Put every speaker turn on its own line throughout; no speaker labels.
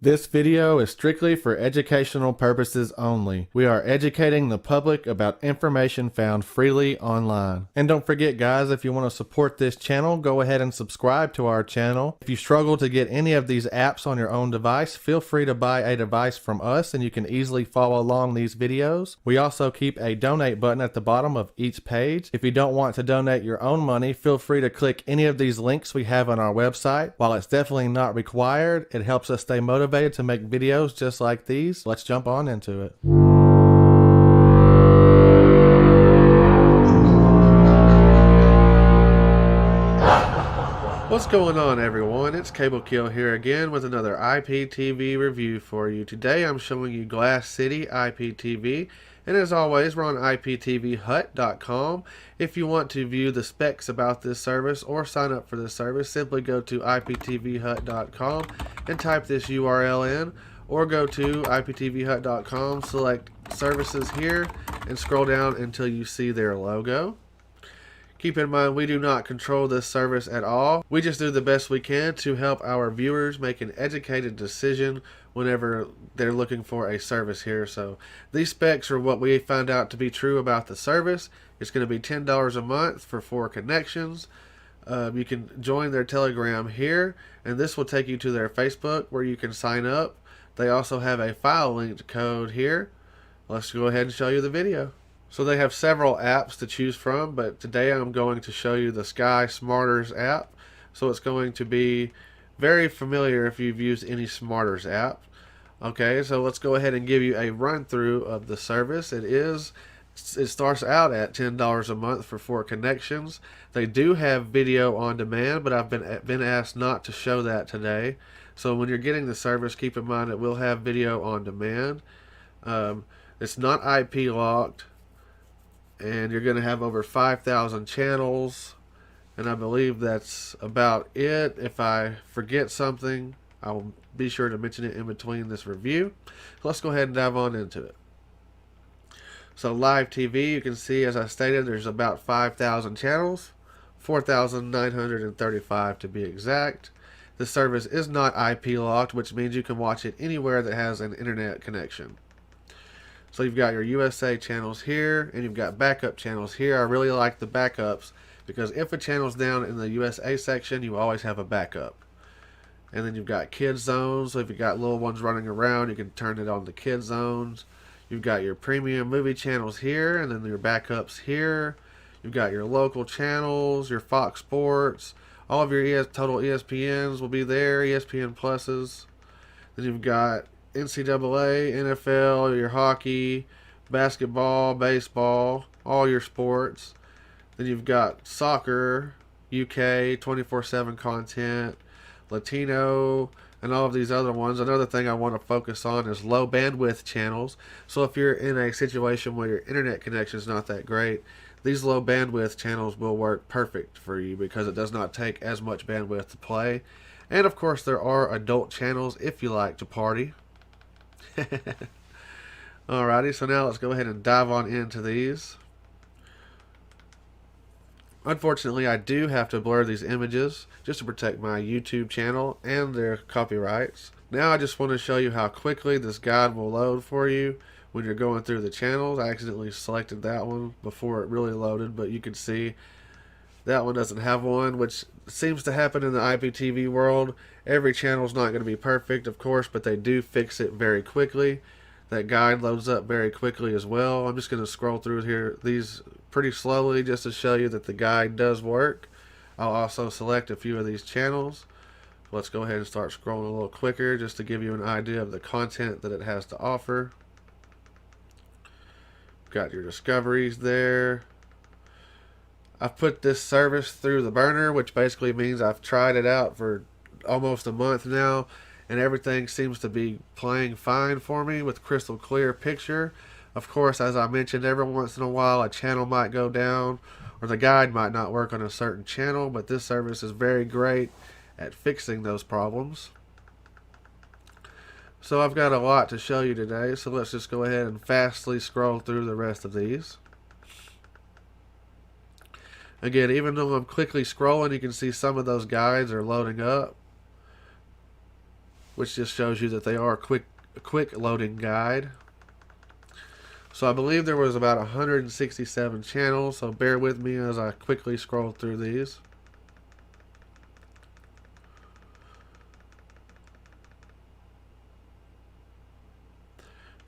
This video is strictly for educational purposes only. We are educating the public about information found freely online. And don't forget guys, if you want to support this channel, go ahead and subscribe to our channel. If you struggle to get any of these apps on your own device, feel free to buy a device from us and you can easily follow along these videos. We also keep a donate button at the bottom of each page. If you don't want to donate your own money, feel free to click any of these links we have on our website. While it's definitely not required, it helps us stay motivated to make videos just like these. Let's jump on into it. What's going on everyone? It's Cable Kill here again with another IPTV review for you. Today I'm showing you Glass City IPTV, and as always we're on iptvhut.com. If you want to view the specs about this service or sign up for this service, simply go to iptvhut.com and type this URL in, or go to iptvhut.com, select services here and scroll down until you see their logo. Keep in mind, we do not control this service at all. We just do the best we can to help our viewers make an educated decision whenever they're looking for a service here. So these specs are what we found out to be true about the service. It's going to be $10 a month for 4 connections. You can join their Telegram here, and this will take you to their Facebook where you can sign up. They also have a file linked code here. Let's go ahead and show you the video. So they have several apps to choose from, but today I'm going to show you the Sky Smarters app. So it's going to be very familiar if you've used any Smarters app. Okay, so let's go ahead and give you a run through of the service. It starts out at $10 a month for 4 connections. They do have video on demand, but I've been asked not to show that today. So when you're getting the service, keep in mind it will have video on demand. It's not IP locked. And you're going to have over 5,000 channels, and I believe that's about it. If I forget something, I'll be sure to mention it in between this review. Let's go ahead and dive on into it. So live TV, you can see, as I stated, there's about 5,000 channels, 4,935 to be exact. The service is not IP locked, which means you can watch it anywhere that has an internet connection. So you've got your USA channels here, and you've got backup channels here. I really like the backups because if a channel's down in the USA section, you always have a backup. And then you've got kids zones, so if you've got little ones running around, you can turn it on to kids zones. You've got your premium movie channels here, and then your backups here. You've got your local channels, your Fox Sports, all of your total ESPNs will be there, ESPN Pluses. Then you've got NCAA, NFL, your hockey, basketball, baseball, all your sports. Then you've got soccer, UK, 24/7 content, Latino, and all of these other ones. Another thing I want to focus on is low bandwidth channels. So if you're in a situation where your internet connection is not that great, these low bandwidth channels will work perfect for you because it does not take as much bandwidth to play. And of course there are adult channels if you like to party. Alrighty, so now let's go ahead and dive on into these. Unfortunately, I do have to blur these images just to protect my YouTube channel and their copyrights. Now I just want to show you how quickly this guide will load for you when you're going through the channels. I accidentally selected that one before it really loaded, but you can see that one doesn't have one, which seems to happen in the IPTV world. Every channel is not going to be perfect, of course, but they do fix it very quickly. That guide loads up very quickly as well. I'm just going to scroll through here these pretty slowly just to show you that the guide does work. I'll also select a few of these channels. Let's go ahead and start scrolling a little quicker just to give you an idea of the content that it has to offer. Got your discoveries there. I've put this service through the burner, which basically means I've tried it out for almost a month now, and everything seems to be playing fine for me with crystal clear picture. Of course, as I mentioned, every once in a while a channel might go down or the guide might not work on a certain channel, but this service is very great at fixing those problems. So I've got a lot to show you today, so let's just go ahead and fastly scroll through the rest of these. Again, even though I'm quickly scrolling, you can see some of those guides are loading up. which just shows you that they are a quick loading guide. So I believe there was about 167 channels, so bear with me as I quickly scroll through these.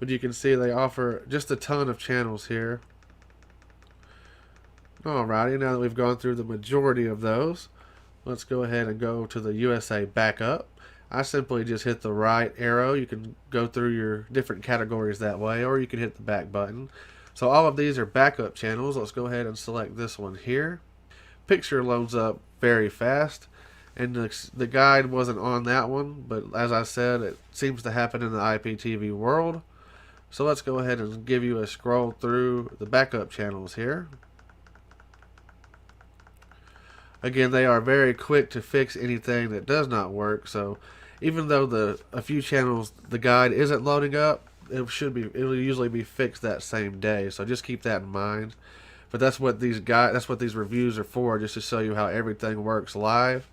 But you can see they offer just a ton of channels here. Alrighty, now that we've gone through the majority of those, let's go ahead and go to the USA backup. I simply just hit the right arrow. You can go through your different categories that way, or you can hit the back button. So all of these are backup channels. Let's go ahead and select this one here. Picture loads up very fast, and the guide wasn't on that one, but as I said, it seems to happen in the IPTV world. So let's go ahead and give you a scroll through the backup channels here. Again, they are very quick to fix anything that does not work. So even though a few channels the guide isn't loading up, it'll usually be fixed that same day. So just keep that in mind. But that's what these reviews are for, just to show you how everything works live.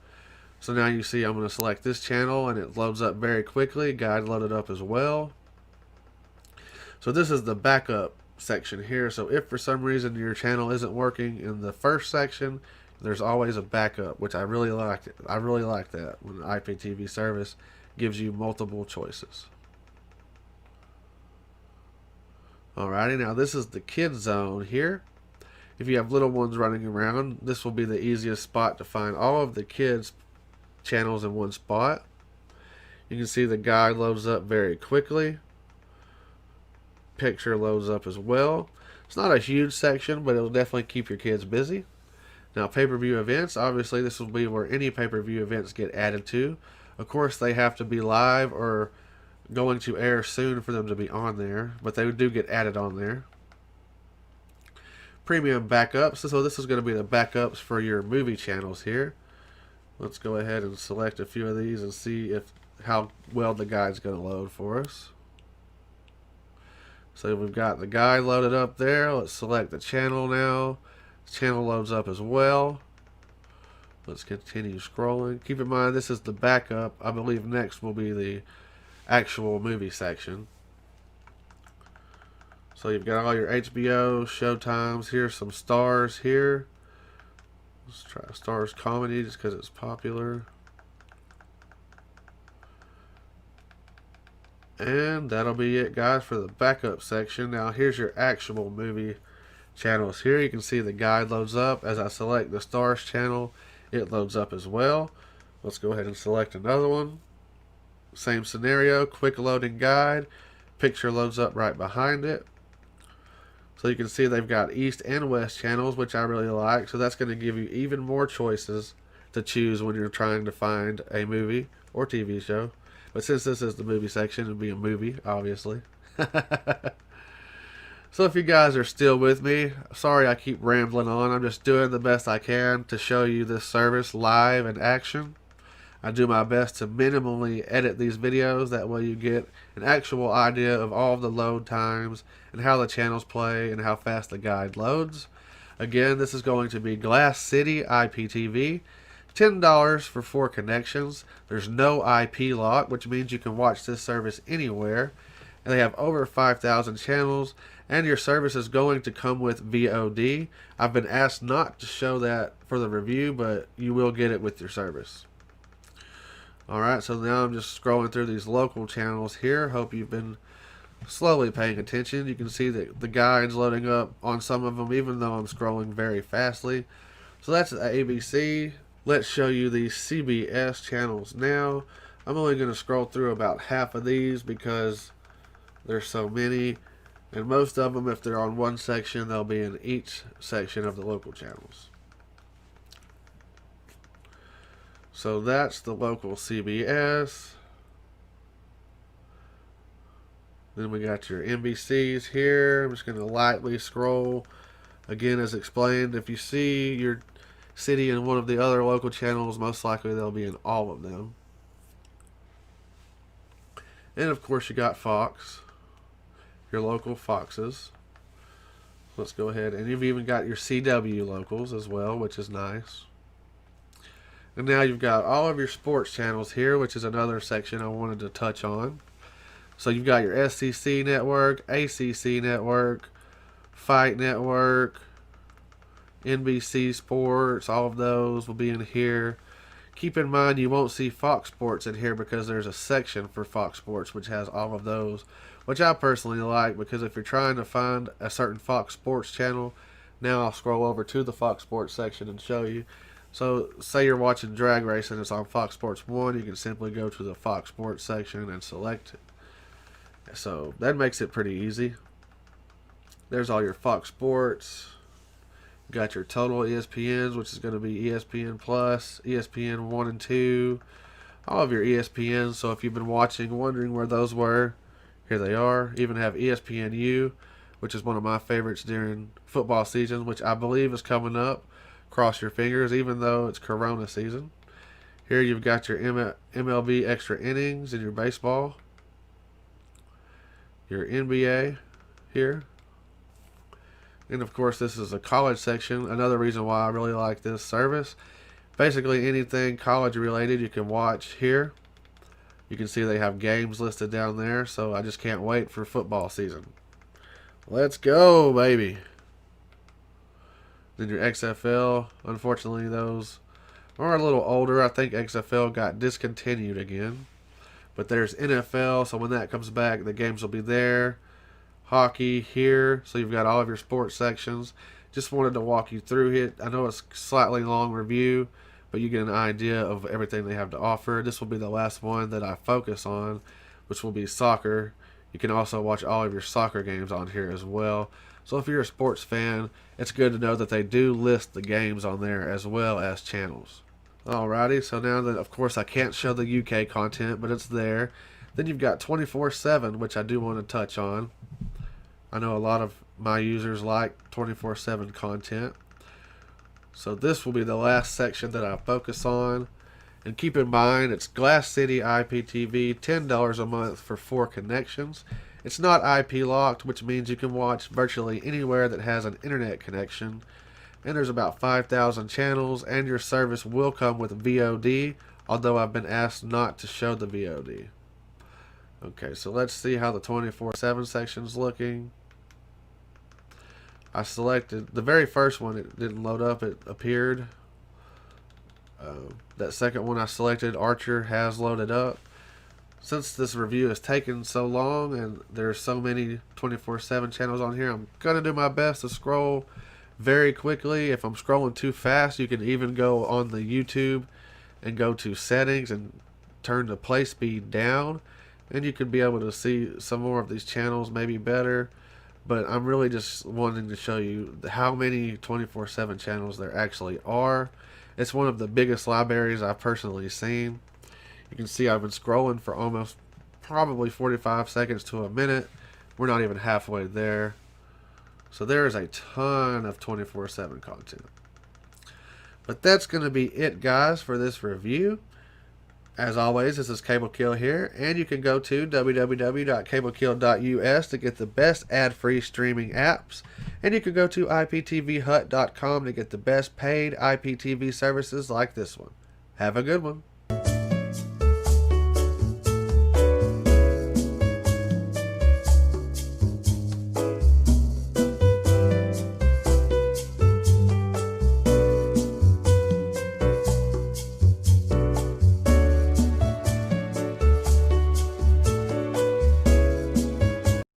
So now you see I'm going to select this channel and it loads up very quickly. Guide loaded up as well. So this is the backup section here. So if for some reason your channel isn't working in the first section, there's always a backup, which I really like. I really like that when the IPTV service gives you multiple choices. Alrighty, now this is the kids zone here. If you have little ones running around, this will be the easiest spot to find all of the kids channels in one spot. You can see the guide loads up very quickly. Picture loads up as well. It's not a huge section, but it'll definitely keep your kids busy. Now, pay-per-view events, obviously this will be where any pay-per-view events get added to. Of course, they have to be live or going to air soon for them to be on there, but they do get added on there. Premium backups, so this is going to be the backups for your movie channels here. Let's go ahead and select a few of these and see how well the guide's going to load for us. So we've got the guide loaded up there. Let's select the channel now. The channel loads up as well. Let's continue scrolling. Keep in mind this is the backup. I believe next will be the actual movie section. So you've got all your HBO, Showtimes. Here's some Stars here. Let's try Stars Comedy just because it's popular. And that'll be it, guys, for the backup section. Now here's your actual movie channels here. You can see the guide loads up. As I select the Stars channel, it loads up as well. Let's go ahead and select another one. Same scenario, quick loading guide. Picture loads up right behind it. So you can see they've got East and West channels, which I really like. So that's going to give you even more choices to choose when you're trying to find a movie or TV show. But since this is the movie section, it'll be a movie, obviously. So if you guys are still with me, sorry I keep rambling on. I'm just doing the best I can to show you this service live in action. I do my best to minimally edit these videos. That way you get an actual idea of all of the load times and how the channels play and how fast the guide loads. Again, this is going to be Glass City IPTV. $10 for 4 connections. There's no IP lock, which means you can watch this service anywhere. And they have over 5,000 channels, and your service is going to come with VOD. I've been asked not to show that for the review, but you will get it with your service. Alright, so now I'm just scrolling through these local channels here. Hope you've been slowly paying attention. You can see that the guide's loading up on some of them, even though I'm scrolling very fastly. So that's the ABC. Let's show you these CBS channels now. I'm only going to scroll through about half of these because there's so many. And most of them, if they're on one section, they'll be in each section of the local channels. So that's the local CBS. Then we got your NBCs here. I'm just going to lightly scroll. Again, as explained, if you see your city in one of the other local channels, most likely they'll be in all of them. And of course you got Fox, your local Foxes. Let's go ahead, and you've even got your CW locals as well, which is nice. And now you've got all of your sports channels here, which is another section I wanted to touch on. So you've got your SEC network, ACC network, Fight Network, NBC Sports, all of those will be in here. Keep in mind you won't see Fox Sports in here because there's a section for Fox Sports which has all of those, which I personally like, because if you're trying to find a certain Fox Sports channel, now I'll scroll over to the Fox Sports section and show you. So say you're watching drag racing, it's on Fox Sports 1, you can simply go to the Fox Sports section and select it. So that makes it pretty easy. There's all your Fox Sports. You got your total ESPNs, which is going to be ESPN Plus, ESPN 1 and 2, all of your ESPNs. So if you've been watching, wondering where those were, here they are. Even have ESPNU, which is one of my favorites during football season, which I believe is coming up. Cross your fingers, even though it's Corona season. Here you've got your MLB extra innings and your baseball. Your NBA here. And of course, this is a college section. Another reason why I really like this service. Basically, anything college related you can watch here. You can see they have games listed down there, so I just can't wait for football season. Let's go, baby. Then your XFL. Unfortunately, those are a little older. I think XFL got discontinued again. But there's NFL, so when that comes back, the games will be there. Hockey here, so you've got all of your sports sections. Just wanted to walk you through it. I know it's a slightly long review, but you get an idea of everything they have to offer. This will be the last one that I focus on, which will be soccer. You can also watch all of your soccer games on here as well. So if you're a sports fan, it's good to know that they do list the games on there as well as channels. Alrighty, so now that of course I can't show the UK content, but it's there. Then you've got 24/7, which I do want to touch on. I know a lot of my users like 24/7 content. So this will be the last section that I focus on. And keep in mind, it's Glass City IPTV, $10 a month for 4 connections. It's not IP locked, which means you can watch virtually anywhere that has an internet connection. And there's about 5,000 channels, and your service will come with VOD, although I've been asked not to show the VOD. Okay, so let's see how the 24/7 section's looking. I selected the very first one, it didn't load up, it appeared. That second one I selected, Archer, has loaded up. Since this review has taken so long and there's so many 24/7 channels on here, I'm going to do my best to scroll very quickly. If I'm scrolling too fast, you can even go on the YouTube and go to settings and turn the play speed down, and you can be able to see some more of these channels maybe better. But I'm really just wanting to show you how many 24/7 channels there actually are. It's one of the biggest libraries I've personally seen. You can see I've been scrolling for almost probably 45 seconds to a minute. We're not even halfway there. So there is a ton of 24/7 content. But that's going to be it, guys, for this review. As always, this is Cable Kill here, and you can go to www.cablekill.us to get the best ad-free streaming apps, and you can go to iptvhut.com to get the best paid IPTV services like this one. Have a good one.